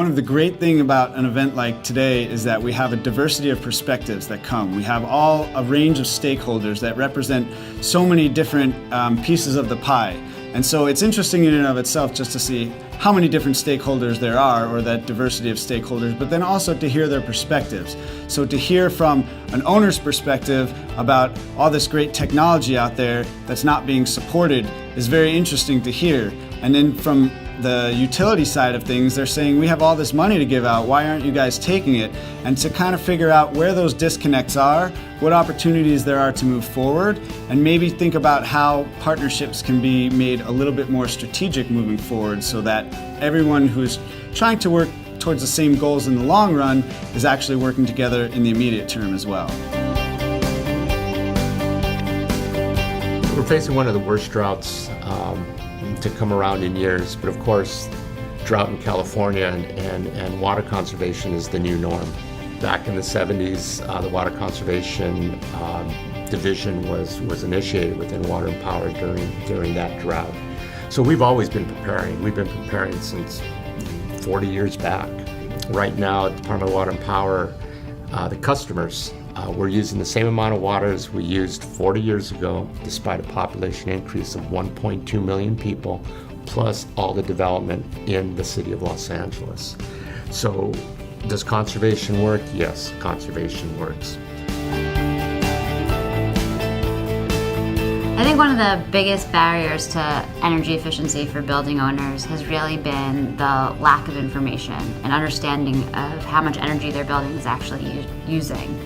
one of the great things about an event like today is that we have a diversity of perspectives that come. We have a range of stakeholders that represent so many different pieces of the pie. And so it's interesting in and of itself just to see how many different stakeholders there are, or that diversity of stakeholders, but then also to hear their perspectives. So to hear from an owner's perspective about all this great technology out there that's not being supported is very interesting to hear. And then from the utility side of things, they're saying, we have all this money to give out, why aren't you guys taking it? And to kind of figure out where those disconnects are, what opportunities there are to move forward, and maybe think about how partnerships can be made a little bit more strategic moving forward, so that everyone who's trying to work towards the same goals in the long run is actually working together in the immediate term as well. We're facing one of the worst droughts to come around in years, but of course, drought in California and water conservation is the new norm. Back in the 70s, the Water Conservation Division was initiated within Water and Power during that drought. So we've always been preparing. We've been preparing since 40 years back. Right now at Department of Water and Power, the customers, we're using the same amount of water as we used 40 years ago, despite a population increase of 1.2 million people, plus all the development in the city of Los Angeles. So does conservation work? Yes, conservation works. I think one of the biggest barriers to energy efficiency for building owners has really been the lack of information and understanding of how much energy their building is actually using.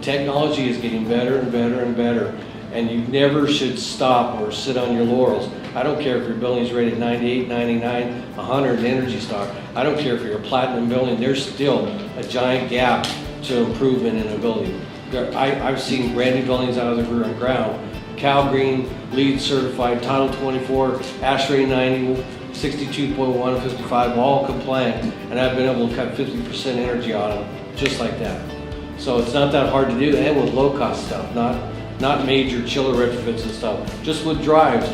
Technology is getting better and better and better, and you never should stop or sit on your laurels. I don't care if your building is rated 98, 99, 100 in Energy Star. I don't care if you're a platinum building. There's still a giant gap to improvement in a building. I've seen brand new buildings out of the ground, Cal Green, LEED certified, Title 24, ASHRAE 90, 62.1, 55, all compliant, and I've been able to cut 50% energy on them, just like that. So it's not that hard to do, and with low-cost stuff, not major chiller retrofits and stuff. Just with drives,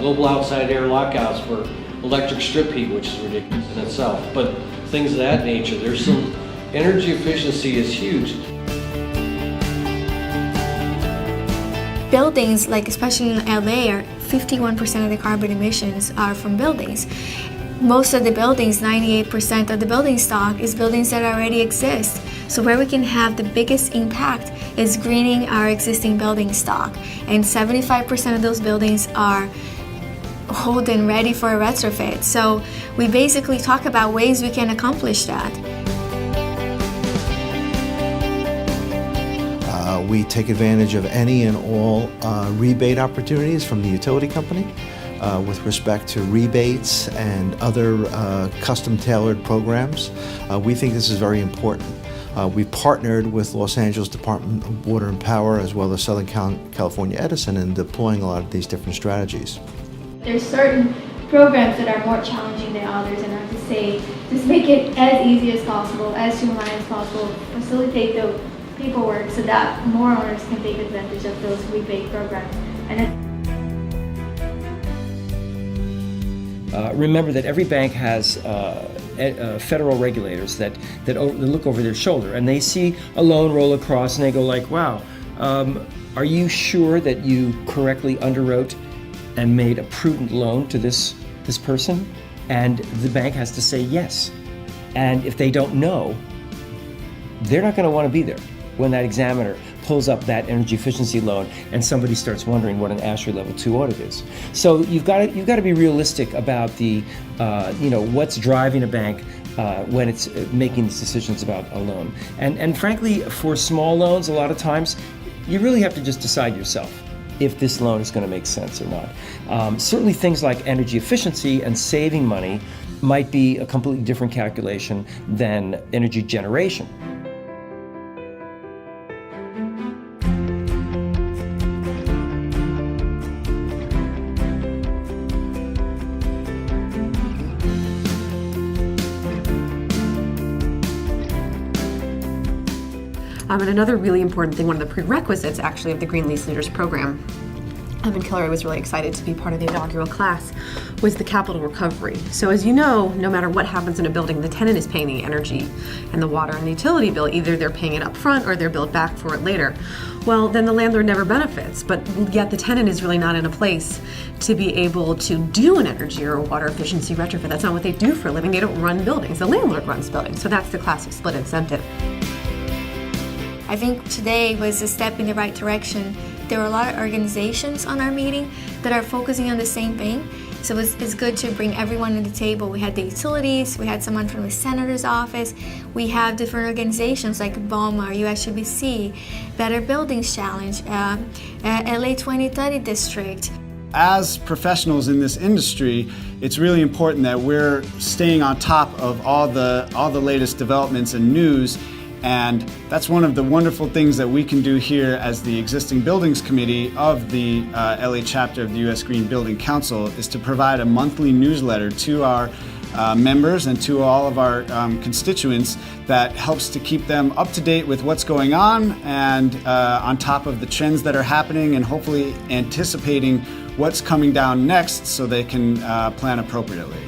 global outside air lockouts for electric strip heat, which is ridiculous in itself. But things of that nature, there's some energy efficiency is huge. Buildings, like especially in LA, are 51% of the carbon emissions are from buildings. Most of the buildings, 98% of the building stock, is buildings that already exist. So where we can have the biggest impact is greening our existing building stock. And 75% of those buildings are old and ready for a retrofit. So we basically talk about ways we can accomplish that. We take advantage of any and all rebate opportunities from the utility company with respect to rebates and other custom-tailored programs. We think this is very important. We've partnered with Los Angeles Department of Water and Power as well as Southern California Edison in deploying a lot of these different strategies. There's certain programs that are more challenging than others, and I have to say, just make it as easy as possible, as streamlined as possible, facilitate the paperwork so that more owners can take advantage of those rebate programs. Remember that every bank has federal regulators that look over their shoulder, and they see a loan roll across and they go like, wow, are you sure that you correctly underwrote and made a prudent loan to this person? And the bank has to say yes. And if they don't know, they're not going to want to be there when that examiner pulls up that energy efficiency loan and somebody starts wondering what an ASHRAE Level 2 audit is. So you've got to be realistic about the what's driving a bank when it's making these decisions about a loan. And frankly, for small loans, a lot of times you really have to just decide yourself if this loan is going to make sense or not. Certainly things like energy efficiency and saving money might be a completely different calculation than energy generation. And another really important thing, one of the prerequisites actually of the Green Lease Leaders program, and Hillary was really excited to be part of the inaugural class, was the capital recovery. So as you know, no matter what happens in a building, the tenant is paying the energy and the water and the utility bill. Either they're paying it up front or they're billed back for it later. Well, then the landlord never benefits, but yet the tenant is really not in a place to be able to do an energy or a water efficiency retrofit. That's not what they do for a living. They don't run buildings. The landlord runs buildings. So that's the classic split incentive. I think today was a step in the right direction. There were a lot of organizations on our meeting that are focusing on the same thing. So it's good to bring everyone to the table. We had the utilities, we had someone from the senator's office, we have different organizations like BOMA, USGBC, Better Buildings Challenge, LA 2030 District. As professionals in this industry, it's really important that we're staying on top of all the latest developments and news. And that's one of the wonderful things that we can do here as the Existing Buildings Committee of the LA chapter of the U.S. Green Building Council, is to provide a monthly newsletter to our members and to all of our constituents that helps to keep them up to date with what's going on and on top of the trends that are happening, and hopefully anticipating what's coming down next so they can plan appropriately.